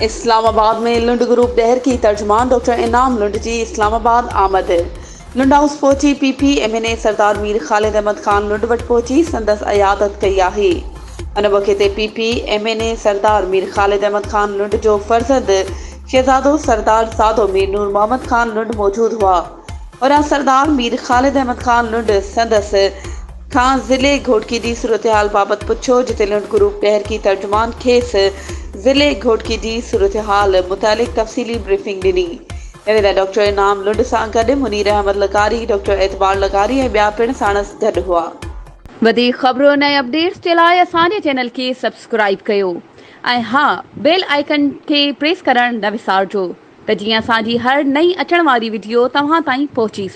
इस्लामाबाद में लुंड group ॾहरकी तर्जमान doctor इंनाम लुंड जी इस्लामाबाद आमद। लुंड house पहुची PP MNA सरदार मीर ख़ालिद अहमद खान लुंड वटि पहुची संदसि अयादत कई आहे। इन मौक़े ते PP MNA सरदार मीर ख़ालिद अहमद खान लुंड जो फर्ज़ंद शहज़ादो सरदार सादो मीर नूर मोहम्मद खान लुंड मौजूद हुआ और सरदार मीर ख़ालिद अहमद खान लुंड संदसि खां ज़िले घोटकी जी सूरत हाल बाबति पुछो, जिते लुंड ग्रुप ॾहरकी तर्जमान खेसि ज़िले घोटकी जी सूरत हाल मुतालिक़ तफ़सीली ब्रीफिंग ॾिनी। इन डॉक्टर इनाम लुंड सां गॾु मुनीर अहमद लगारी, डॉक्टर एतबार लगारी ऐं ॿिया पिणु साणसि गॾु हुआ। वधीक ख़बरूं ऐं अपडेट्स जे लाइ असांजे चैनल खे सब्सक्राइब कयो ऐं हा बेल आइकन खे प्रेस करणु न विसारिजो त जीअं असांजी हर नई अचण वारी वीडियो तव्हां ताईं पहुची सघे।